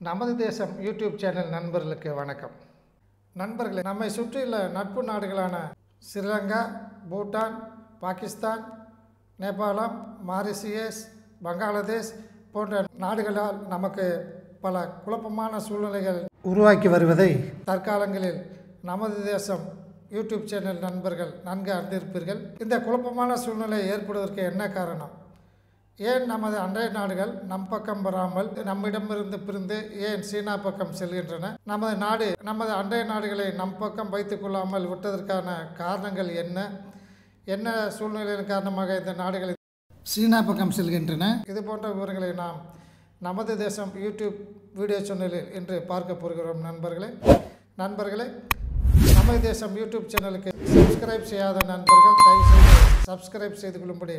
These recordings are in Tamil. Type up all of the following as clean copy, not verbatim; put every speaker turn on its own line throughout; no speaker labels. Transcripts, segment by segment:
நமது தேசம் யூடியூப் சேனல் நண்பர்களுக்கு வணக்கம். நண்பர்களே, நம்மை சுற்றியுள்ள நட்பு நாடுகளான ஸ்ரீலங்கா, பூட்டான், பாகிஸ்தான், நேபாளம், மாரிஷியஸ், பங்களாதேஷ் போன்ற நாடுகளால் நமக்கு பல குழப்பமான சூழ்நிலைகள் உருவாக்கி வருவதை தற்காலங்களில் நமது தேசம் யூடியூப் சேனல் நண்பர்கள் நன்கு அறிந்திருப்பீர்கள். இந்த குழப்பமான சூழ்நிலை ஏற்படுவதற்கு என்ன காரணம்? ஏன் நமது அண்டை நாடுகள் நம் பக்கம் வராமல் நம்மிடமிருந்து பிரிந்து ஏன் சீனா பக்கம் செல்கின்றன? நமது அண்டை நாடுகளை நம் பக்கம் வைத்துக் கொள்ளாமல் விட்டதற்கான காரணங்கள் என்ன? என்ன சூழ்நிலையின் காரணமாக இந்த நாடுகள் சீனா பக்கம் செல்கின்றன? இது போன்ற விவரங்களை நாம் நமது தேசம் யூடியூப் வீடியோ சேனலில் இன்று பார்க்க போகிறோம். நண்பர்களே, நமது தேசம் யூடியூப் சேனலுக்கு சப்ஸ்கிரைப் செய்யாத நண்பர்கள் தயவுசெய்து சப்ஸ்கிரைப் செய்து கொள்ளும்படி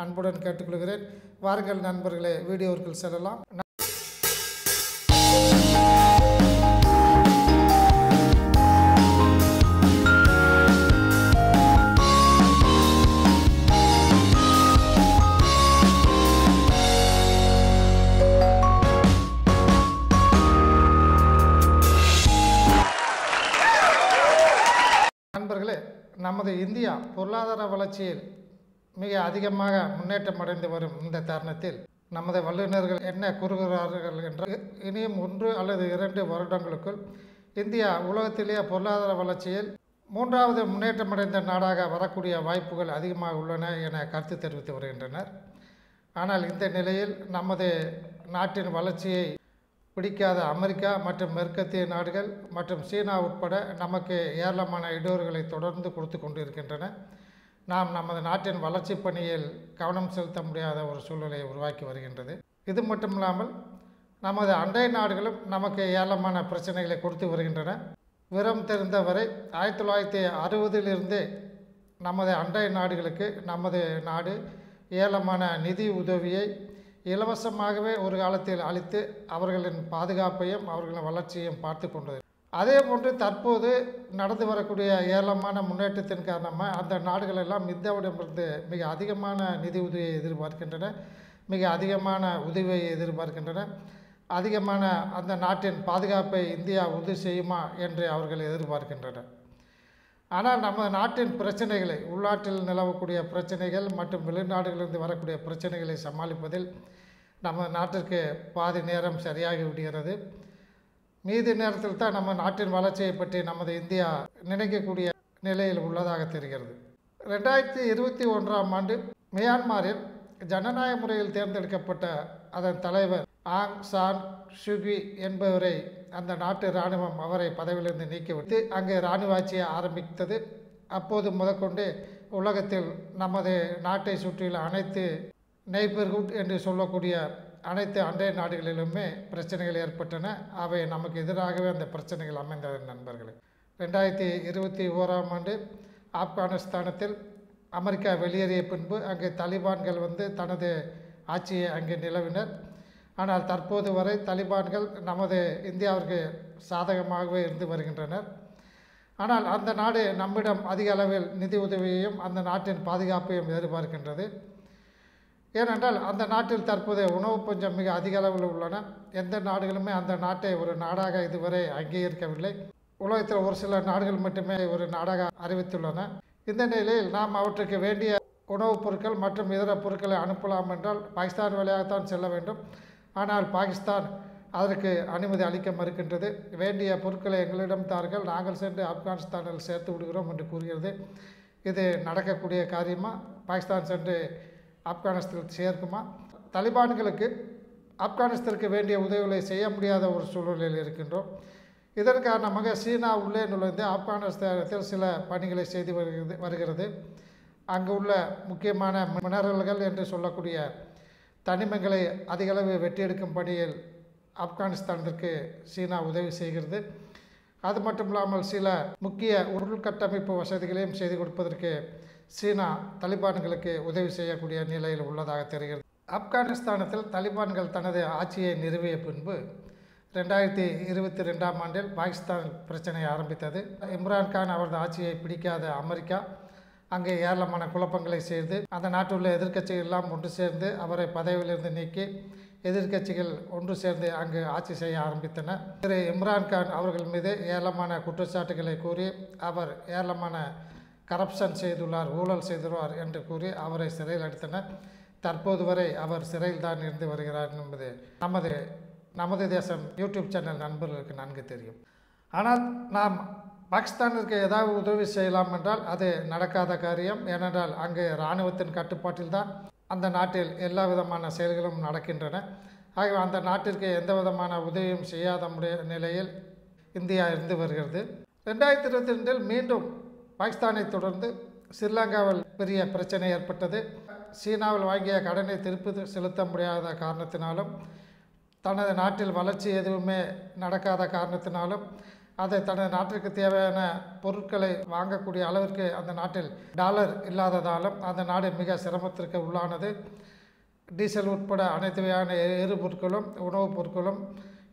அன்புடன் கேட்டுக்கொள்கிறேன். வாருங்கள் நண்பர்களே, வீடியோவுக்குள் செல்லலாம். நண்பர்களே, நமது இந்தியா பொருளாதார வளர்ச்சியில் மிக அதிகமாக முன்னேற்றம் அடைந்து வரும் இந்த தருணத்தில் நமது வல்லுநர்கள் என்ன கூறுகிறார்கள் என்றால், இனியும் 1 அல்லது 2 வருடங்களுக்குள் இந்தியா உலகத்திலேயே பொருளாதார வளர்ச்சியில் 3வது முன்னேற்றமடைந்த நாடாக வரக்கூடிய வாய்ப்புகள் அதிகமாக உள்ளன என கருத்து தெரிவித்து வருகின்றனர். ஆனால் இந்த நிலையில் நமது நாட்டின் வளர்ச்சியை பிடிக்காத அமெரிக்கா மற்றும் மேற்கத்திய நாடுகள் மற்றும் சீனா உட்பட நமக்கு ஏராளமான இடையூறுகளை தொடர்ந்து கொடுத்து கொண்டிருக்கின்றன. நாம் நமது நாட்டின் வளர்ச்சி பணியில் கவனம் செலுத்த முடியாத ஒரு சூழ்நிலையை உருவாக்கி வருகின்றது. இது மட்டுமில்லாமல் நமது அண்டை நாடுகளும் நமக்கு ஏராளமான பிரச்சனைகளை கொடுத்து வருகின்றன. விவரம் தெரிந்தவரை 1960 நமது அண்டை நாடுகளுக்கு நமது நாடு ஏராளமான நிதி உதவியை இலவசமாகவே ஒரு காலத்தில் அளித்து அவர்களின் பாதுகாப்பையும் அவர்களின் வளர்ச்சியையும் பார்த்து கொண்டது. அதே போன்று தற்போது நடந்து வரக்கூடிய ஏராளமான முன்னேற்றத்தின் காரணமாக அந்த நாடுகள் எல்லாம் இந்தியாவிடமிருந்து மிக அதிகமான நிதி உதவியை எதிர்பார்க்கின்றன, மிக அதிகமான உதவியை எதிர்பார்க்கின்றன. அதிகமான அந்த நாட்டின் பாதுகாப்பை இந்தியா உறுதி செய்யுமா என்று அவர்கள் எதிர்பார்க்கின்றனர். ஆனால் நமது நாட்டின் பிரச்சனைகளை, உள்நாட்டில் நிலவக்கூடிய பிரச்சனைகள் மற்றும் வெளிநாடுகளிலிருந்து வரக்கூடிய பிரச்சனைகளை சமாளிப்பதில் நமது நாட்டிற்கு பாதி நேரம் சரியாகி விடுகிறது. மீதி நேரத்தில் தான் நம்ம நாட்டின் வளர்ச்சியை பற்றி நமது இந்தியா நினைக்கக்கூடிய நிலையில் உள்ளதாக தெரிகிறது. 2021ஆம் ஆண்டு மியான்மரில் ஜனநாயக முறையில் தேர்ந்தெடுக்கப்பட்ட அதன் தலைவர் ஆங் சான் சூகி என்பவரை அந்த நாட்டு இராணுவம் அவரை பதவியிலிருந்து நீக்கிவிட்டு அங்கே இராணுவ ஆட்சியை ஆரம்பித்தது. அப்போது முதற்கொண்டு உலகத்தில் நமது நாட்டை சுற்றியுள்ள அனைத்து நெய்பர்ஹுட் என்று சொல்லக்கூடிய அனைத்து அண்டை நாடுகளிலுமே பிரச்சனைகள் ஏற்பட்டன. அவை நமக்கு எதிராகவே அந்த பிரச்சனைகள் அமைந்தது. நண்பர்களே, 2021ஆம் ஆண்டு ஆப்கானிஸ்தானத்தில் அமெரிக்கா வெளியேறிய பின்பு அங்கே தலிபான்கள் தனது ஆட்சியை அங்கே நிலவினர். ஆனால் தற்போது வரை தலிபான்கள் நமது இந்தியாவிற்கு சாதகமாகவே இருந்து வருகின்றனர். ஆனால் அந்த நாடு நம்மிடம் அதிக அளவில் நிதி உதவியையும் அந்த நாட்டின் பாதுகாப்பையும் எதிர்பார்க்கின்றது. ஏனென்றால் அந்த நாட்டில் தற்போது உணவு பஞ்சம் மிக அதிக அளவில் உள்ளன. எந்த நாடுகளுமே அந்த நாட்டை ஒரு நாடாக இதுவரை அங்கீகரிக்கவில்லை. உலகத்தில் ஒரு சில நாடுகள் மட்டுமே ஒரு நாடாக அறிவித்துள்ளன. இந்த நிலையில் நாம் அவற்றுக்கு வேண்டிய உணவுப் பொருட்கள் மற்றும் இதர பொருட்களை அனுப்பலாம் என்றால் பாகிஸ்தான் வழியாகத்தான் செல்ல வேண்டும். ஆனால் பாகிஸ்தான் அதற்கு அனுமதி அளிக்க மறுக்கின்றது. வேண்டிய பொருட்களை எங்களிடம் தார்கள், நாங்கள் சென்று ஆப்கானிஸ்தானில் சேர்த்து விடுகிறோம் என்று கூறுகிறது. இது நடக்கக்கூடிய காரியமா? பாகிஸ்தான் சென்று ஆப்கானிஸ்தானில் சேர்க்குமா? தலிபான்களுக்கு ஆப்கானிஸ்தானுக்கு வேண்டிய உதவிகளை செய்ய முடியாத ஒரு சூழ்நிலையில் இருக்கின்றோம். இதன் காரணமாக சீனா உள்ளே நுழைந்து ஆப்கானிஸ்தானத்தில் சில பணிகளை செய்து வருகிறது. அங்கு உள்ள முக்கியமான மினரல்கள் என்று சொல்லக்கூடிய தனிமங்களை அதிகளவு வெட்டியெடுக்கும் பணியில் ஆப்கானிஸ்தானத்திற்கு சீனா உதவி செய்கிறது. அது மட்டும் இல்லாமல் சில முக்கிய உள்கட்டமைப்பு வசதிகளையும் செய்து கொடுப்பதற்கு சீனா தலிபான்களுக்கு உதவி செய்யக்கூடிய நிலையில் உள்ளதாக தெரிகிறது. ஆப்கானிஸ்தானத்தில் தலிபான்கள் தனது ஆட்சியை நிறுவிய பின்பு 2022ஆம் ஆண்டில் பாகிஸ்தான் பிரச்சனை ஆரம்பித்தது. இம்ரான்கான் அவரது ஆட்சியை பிடிக்காத அமெரிக்கா அங்கே ஏராளமான குழப்பங்களை செய்து அந்த நாட்டில் உள்ள எதிர்க்கட்சிகள் எல்லாம் ஒன்று சேர்ந்து அவரை பதவியிலிருந்து நீக்கி எதிர்க்கட்சிகள் ஒன்று சேர்ந்து அங்கு ஆட்சி செய்ய ஆரம்பித்தன. திரு இம்ரான்கான் அவர்கள் மீது ஏராளமான குற்றச்சாட்டுகளை கூறி அவர் ஏராளமான கரப்ஷன் செய்துள்ளார், ஊழல் செய்துள்ளார் என்று கூறி அவரை சிறையில் அடைத்தனர். தற்போது வரை அவர் சிறையில் தான் இருந்து வருகிறார் என்பது நமது தேசம் யூடியூப் சேனல் நண்பர்களுக்கு நன்கு தெரியும். ஆனால் நாம் பாகிஸ்தானிற்கு ஏதாவது உதவி செய்யலாம் என்றால் அது நடக்காத காரியம். ஏனென்றால் அங்கு இராணுவத்தின் கட்டுப்பாட்டில் தான் அந்த நாட்டில் எல்லா விதமான செயல்களும் நடக்கின்றன. ஆகவே அந்த நாட்டிற்கு எந்த விதமான உதவியும் செய்யாத நிலையில் இந்தியா இருந்து வருகிறது. 2022 மீண்டும் பாகிஸ்தானை தொடர்ந்து ஸ்ரீலங்காவில் பெரிய பிரச்சனை ஏற்பட்டது. சீனாவில் வாங்கிய கடனை திருப்பி செலுத்த முடியாத காரணத்தினாலும், தனது நாட்டில் வளர்ச்சி எதுவுமே நடக்காத காரணத்தினாலும், அதை தனது நாட்டிற்கு தேவையான பொருட்களை வாங்கக்கூடிய அளவிற்கு அந்த நாட்டில் டாலர் இல்லாததாலும் அந்த நாடு மிக சிரமத்திற்கு உள்ளானது. டீசல் உட்பட அனைத்து வகையான எரிபொருட்களும் உணவுப் பொருட்களும்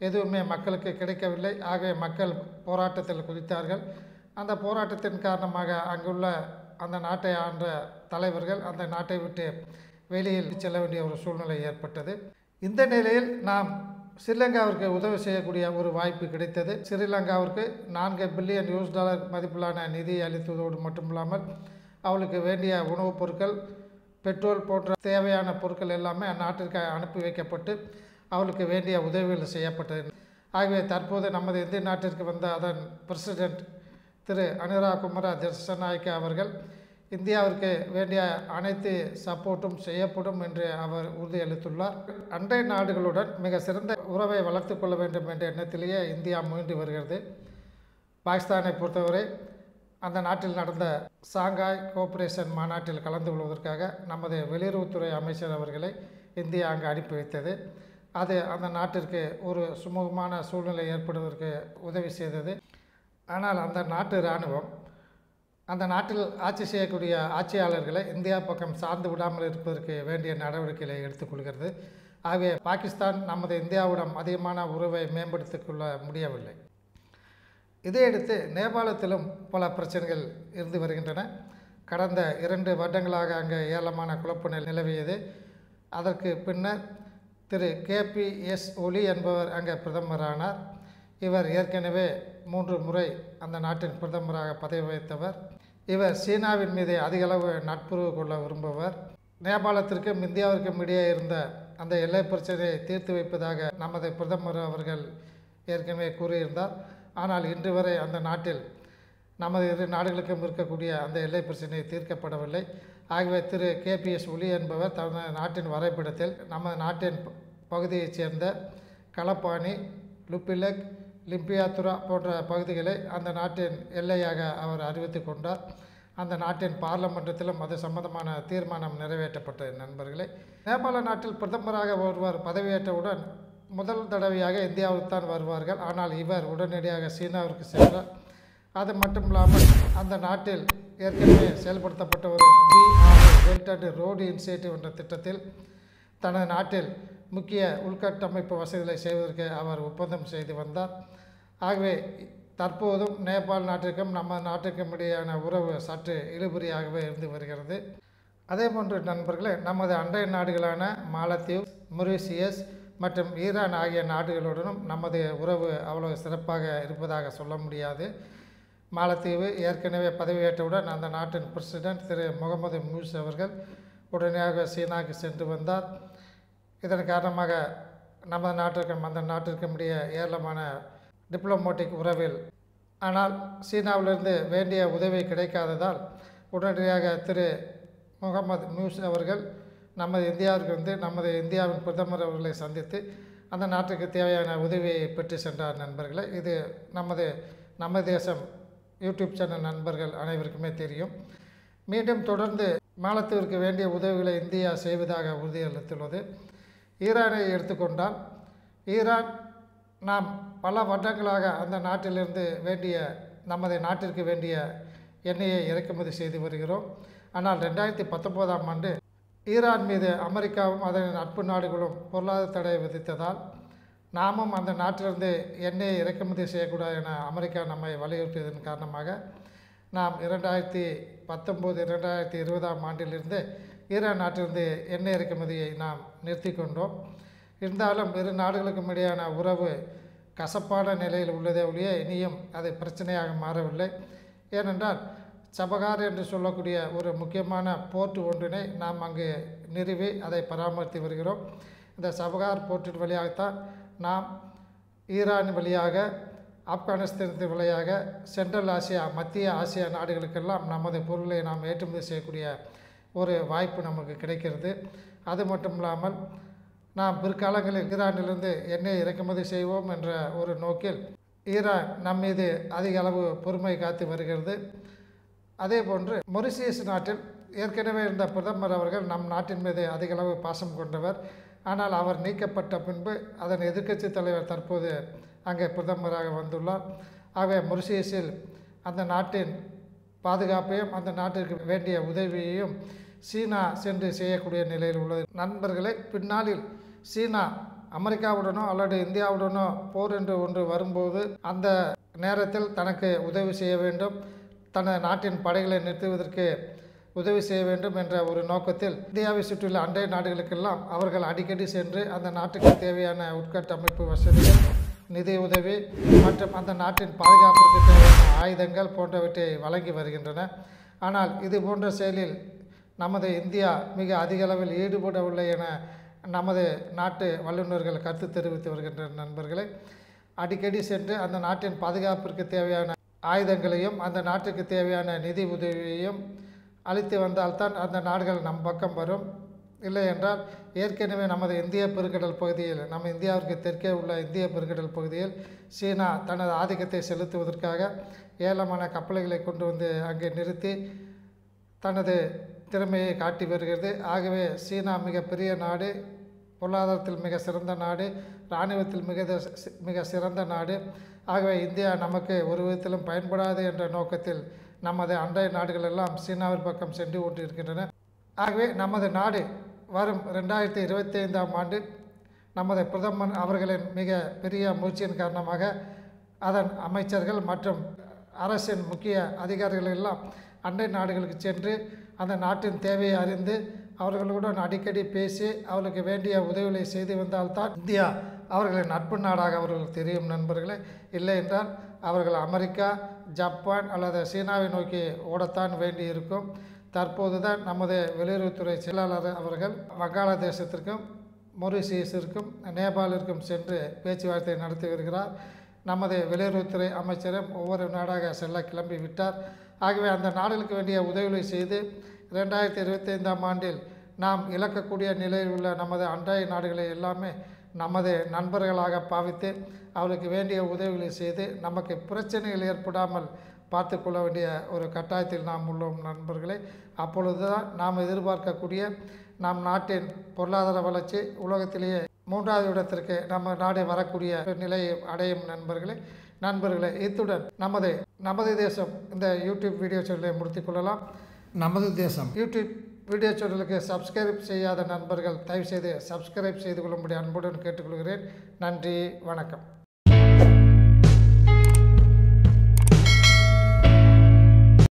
எதுவுமே மக்களுக்கு கிடைக்கவில்லை. ஆகவே மக்கள் போராட்டத்தில் குதித்தார்கள். அந்த போராட்டத்தின் காரணமாக அங்குள்ள அந்த நாட்டை ஆண்ட தலைவர்கள் அந்த நாட்டை விட்டு வெளியில் செல்ல வேண்டிய ஒரு சூழ்நிலை ஏற்பட்டது. இந்த நிலையில் நாம் ஸ்ரீலங்காவிற்கு உதவி செய்யக்கூடிய ஒரு வாய்ப்பு கிடைத்தது. ஸ்ரீலங்காவிற்கு $4 பில்லியன் மதிப்பிலான நிதி அளித்ததோடு மட்டுமில்லாமல் அவளுக்கு வேண்டிய உணவுப் பொருட்கள், பெட்ரோல் போன்ற தேவையான பொருட்கள் எல்லாமே அந்நாட்டிற்கு அனுப்பி வைக்கப்பட்டு அவளுக்கு வேண்டிய உதவிகள் செய்யப்பட்டது. ஆகவே தற்போது நமது இந்திய நாட்டிற்கு வந்த அதன் பிரசிடென்ட் திரு அனுராக் குமார திசாநாயக்க அவர்கள் இந்தியாவிற்கு வேண்டிய அனைத்து சப்போர்ட்டும் செய்யப்படும் என்று அவர் உறுதியளித்துள்ளார். அண்டை நாடுகளுடன் மிக சிறந்த உறவை வளர்த்து கொள்ள வேண்டும் என்ற எண்ணத்திலேயே இந்தியா முயன்று வருகிறது. பாகிஸ்தானை பொறுத்தவரை அந்த நாட்டில் நடந்த சாங்காய் கோஆபரேஷன் மாநாட்டில் கலந்து கொள்வதற்காக நமது வெளியுறவுத்துறை அமைச்சர் அவர்களை இந்தியா அங்கு அனுப்பி வைத்தது. அது அந்த நாட்டிற்கு ஒரு சுமூகமான சூழ்நிலை ஏற்படுவதற்கு உதவி செய்தது. ஆனால் அந்த நாட்டு இராணுவம் அந்த நாட்டில் ஆட்சி செய்யக்கூடிய ஆட்சியாளர்களை இந்தியா பக்கம் சார்ந்து விடாமல் இருப்பதற்கு வேண்டிய நடவடிக்கைகளை எடுத்துக்கொள்கிறது. ஆகவே பாகிஸ்தான் நமது இந்தியாவுடன் அதிகமான உறவை மேம்படுத்திக் கொள்ள முடியவில்லை. இதையடுத்து நேபாளத்திலும் பல பிரச்சனைகள் இருந்து வருகின்றன. கடந்த 2 வருடங்களாக அங்கே ஏராளமான குழப்ப நிலவியது. அதற்கு பின்னர் திரு KPS ஒலி என்பவர் அங்கே பிரதமரானார். இவர் ஏற்கனவே 3 முறை அந்த நாட்டின் பிரதமராக பதவி வகித்தவர். இவர் சீனாவின் மீது அதிகளவு நட்புறவு கொள்ள விரும்புவர். நேபாளத்திற்கும் இந்தியாவிற்கும் இடையே இருந்த அந்த எல்லை பிரச்சனையை தீர்த்து வைப்பதாக நமது பிரதமர் அவர்கள் ஏற்கனவே கூறியிருந்தார். ஆனால் இன்று வரை அந்த நாட்டில் நமது 2 நாடுகளுக்கும் இருக்கக்கூடிய அந்த எல்லை பிரச்சனை தீர்க்கப்படவில்லை. ஆகவே திரு KPS ஒலி என்பவர் தனது நாட்டின் வரைபடத்தில் நமது நாட்டின் பகுதியைச் சேர்ந்த களப்பாணி, லுப்பிலக், லிம்பியாத்துரா போன்ற பகுதிகளை அந்த நாட்டின் எல்லையாக அவர் அறிவித்து கொண்டார். அந்த நாட்டின் பார்லமெண்டத்திலும் அது சம்பந்தமான தீர்மானம் நிறைவேற்றப்பட்டது. நண்பர்களே, நேபாள நாட்டில் பிரதமராக ஒருவர் பதவியேற்றவுடன் முதல் தடவையாக இந்தியாவுக்கு தான் வருவார்கள். ஆனால் இவர் உடனடியாக சீனாவிற்கு சென்றார். அது மட்டும் இல்லாமல் அந்த நாட்டில் ஏற்கனவே செயல்படுத்தப்பட்ட ஒரு பெல்ட் அண்ட் ரோடு இனிஷியேட்டிவ் என்ற திட்டத்தில் தனது நாட்டில் முக்கிய உள்கட்டமைப்பு வசதிகளை செய்வதற்கு அவர் ஒப்பந்தம் செய்து வந்தார். ஆகவே தற்போதும் நேபாள் நாட்டிற்கும் நம்ம நாட்டுக்கும் இடையான உறவு சற்று இழுபறியாகவே இருந்து வருகிறது. அதேபோன்று நண்பர்களே, நமது அண்டை நாடுகளான மாலத்தீவு, மொரீசியஸ் மற்றும் ஈரான் ஆகிய நாடுகளுடனும் நமது உறவு அவ்வளவு சிறப்பாக இருப்பதாக சொல்ல முடியாது. மாலத்தீவு ஏற்கனவே பதவியேற்றவுடன் அந்த நாட்டின் பிரசிடென்ட் திரு முகமது முர்சி அவர்கள் உடனடியாக சீனாவுக்கு சென்று வந்தார். இதன் காரணமாக நமது நாட்டிற்கும் அந்த நாட்டிற்கும் இடையே ஏராளமான டிப்ளமேட்டிக் உறவில் ஆனால் சீனாவிலிருந்து வேண்டிய உதவி கிடைக்காததால் உடனடியாக திரு முகமது முர்சி அவர்கள் நமது இந்தியாவிற்கு வந்து நமது இந்தியாவின் பிரதமர் அவர்களை சந்தித்து அந்த நாட்டுக்கு தேவையான உதவியை பெற்று சென்றார். நண்பர்களே, இது நமது தேசம் யூடியூப் சேனல் நண்பர்கள் அனைவருக்குமே தெரியும். மீண்டும் தொடர்ந்து மாலத்தீவிற்கு வேண்டிய உதவிகளை இந்தியா செய்வதாக உறுதியளித்துள்ளது. ஈரானை எடுத்துக்கொண்டால், ஈரான் நாம் பல வருடங்களாக அந்த நாட்டிலிருந்து நமது நாட்டிற்கு வேண்டிய எண்ணெயை இறக்குமதி செய்து வருகிறோம். ஆனால் 2019ஆம் ஆண்டு ஈரான் மீது அமெரிக்காவும் அதன் நட்பு நாடுகளும் பொருளாதார தடை விதித்ததால் நாமும் அந்த நாட்டிலிருந்து எண்ணெயை இறக்குமதி செய்யக்கூடாது என அமெரிக்கா நம்மை வலியுறுத்தியதன் காரணமாக நாம் 2019-2020ஆம் ஆண்டிலிருந்து ஈரான் நாட்டிலிருந்து எண்ணெய் இறக்குமதியை நாம் நிறுத்தி கொண்டோம். இருந்தாலும் இரு நாடுகளுக்கும் இடையான உறவு கசப்பான நிலையில் உள்ளதே ஒழிய இனியும் அது பிரச்சனையாக மாறவில்லை. ஏனென்றால் சபகார் என்று சொல்லக்கூடிய ஒரு முக்கியமான போர்ட் ஒன்றினை நாம் அங்கு நிறுவி அதை பராமரித்து வருகிறோம். இந்த சபகார் போர்ட்டின் வழியாகத்தான் நாம் ஈரான் வழியாக, ஆப்கானிஸ்தானத்தின் வழியாக சென்ட்ரல் ஆசியா, மத்திய ஆசியா நாடுகளுக்கெல்லாம் நமது பொருளை நாம் ஏற்றுமதி செய்யக்கூடிய ஒரு வாய்ப்பு நமக்கு கிடைக்கிறது. அது மட்டும் இல்லாமல் நாம் பிற்காலங்களில் ஈரானிலிருந்து எண்ணெய் இறக்குமதி செய்வோம் என்ற ஒரு நோக்கில் ஈரான் நம் மீது அதிக அளவு பொறுமை காத்து வருகிறது. அதே போன்று மொரிஷியஸ் நாட்டில் ஏற்கனவே இருந்த பிரதமர் அவர்கள் நம் நாட்டின் மீது அதிக அளவு பாசம் கொண்டவர். ஆனால் அவர் நீக்கப்பட்ட பின்பு அதன் எதிர்க்கட்சி தலைவர் தற்போது அங்கே பிரதமராக வந்துள்ளார். ஆகவே மொரிஷியஸில் அந்த நாட்டின் பாதுகாப்பையும் அந்த நாட்டிற்கு வேண்டிய உதவியையும் சீனா சென்று செய்யக்கூடிய நிலையில் உள்ளது. நண்பர்களே, பின்னாளில் சீனா அமெரிக்காவுடனோ அல்லது இந்தியாவுடனோ போர் என்று ஒன்று வரும்போது அந்த நேரத்தில் தனக்கு உதவி செய்ய வேண்டும், தனது நாட்டின் படைகளை நிறுத்துவதற்கு உதவி செய்ய வேண்டும் என்ற ஒரு நோக்கத்தில் இந்தியாவை சுற்றியுள்ள அண்டை நாடுகளுக்கெல்லாம் அவர்கள் அடிக்கடி சென்று அந்த நாட்டுக்கு தேவையான உட்கட்டமைப்பு வசதிகள், நிதி உதவி மற்றும் அந்த நாட்டின் பாதுகாப்பிற்கு தேவையான ஆயுதங்கள் போன்றவற்றை வழங்கி வருகின்றன. ஆனால் இது போன்ற செயலில் நமது இந்தியா மிக அதிக அளவில் ஈடுபடவில்லை என நமது நாட்டு வல்லுநர்கள் கருத்து தெரிவித்து வருகின்றனர். நண்பர்களே, அடிக்கடி சென்று அந்த நாட்டின் பாதுகாப்பிற்கு தேவையான ஆயுதங்களையும் அந்த நாட்டுக்கு தேவையான நிதி உதவியையும் அளித்து வந்தால்தான் அந்த நாடுகள் நம் பக்கம் வரும். இல்லை என்றால் ஏற்கனவே நமது இந்திய பெருங்கடல் பகுதியில், நம்ம இந்தியாவிற்கு தெற்கே உள்ள இந்திய பெருங்கடல் பகுதியில் சீனா தனது ஆதிக்கத்தை செலுத்துவதற்காக ஏலமான கப்பல்களை கொண்டு வந்து அங்கே நிறுத்தி தனது திறமையை காட்டி வருகிறது. ஆகவே சீனா மிகப்பெரிய நாடு, பொருளாதாரத்தில் மிக சிறந்த நாடு, இராணுவத்தில் மிக சிறந்த நாடு. ஆகவே இந்தியா நமக்கு ஒரு விதத்திலும் பயன்படாது என்ற நோக்கத்தில் நமது அண்டை நாடுகள் எல்லாம் சீனாவின் பக்கம் சென்று கொண்டிருக்கின்றன. ஆகவே நமது நாடு வரும் 2025ஆம் ஆண்டு நமது பிரதமர் அவர்களின் மிக பெரிய முயற்சியின் காரணமாக அதன் அமைச்சர்கள் மற்றும் அரசின் முக்கிய அதிகாரிகள் எல்லாம் அண்டை நாடுகளுக்கு சென்று அந்த நாட்டின் தேவையை அறிந்து அவர்களுடன் அடிக்கடி பேசி அவர்களுக்கு வேண்டிய உதவிகளை செய்து வந்தால்தான் இந்தியா அவர்களின் நட்பு நாடாக அவர்களுக்கு தெரியும். நண்பர்களே, இல்லை என்றால் அவர்கள் அமெரிக்கா, ஜப்பான் அல்லது சீனாவை நோக்கி ஓடத்தான் வேண்டி இருக்கும். தற்போது தான் நமது வெளியுறவுத்துறை செயலாளர் அவர்கள் வங்காளதேசத்திற்கும் மொரிஷியஸிற்கும் நேபாளிற்கும் சென்று பேச்சுவார்த்தை நடத்தி வருகிறார். நமது வெளியுறவுத்துறை அமைச்சரும் ஒவ்வொரு நாடாக செல்ல கிளம்பி விட்டார். ஆகவே அந்த நாடுகளுக்கு வேண்டிய உதவிகளை செய்து 2025ஆம் ஆண்டில் நாம் இழக்கக்கூடிய நிலையில் உள்ள நமது அண்டை நாடுகளை எல்லாமே நமது நண்பர்களாக பாவித்து அவர்களுக்கு வேண்டிய உதவிகளை செய்து நமக்கு பிரச்சனைகள் ஏற்படாமல் பார்த்து கொள்ள வேண்டிய ஒரு கட்டாயத்தில் நாம் உள்ளோம். நண்பர்களே, அப்பொழுது தான் நாம் எதிர்பார்க்கக்கூடிய நம் நாட்டின் பொருளாதார வளர்ச்சி உலகத்திலேயே 3வது இடத்திற்கு நம்ம நாடு வரக்கூடிய நிலையை அடையும். நண்பர்களே, இத்துடன் நமது தேசம் இந்த யூடியூப் வீடியோ சேனலை முடித்துக் கொள்ளலாம். நமது தேசம் யூடியூப் வீடியோ சேனலுக்கு சப்ஸ்கிரைப் செய்யாத நண்பர்கள் தயவுசெய்து சப்ஸ்கிரைப் செய்து கொள்ளும்படி அன்புடன் கேட்டுக்கொள்கிறேன். நன்றி, வணக்கம்.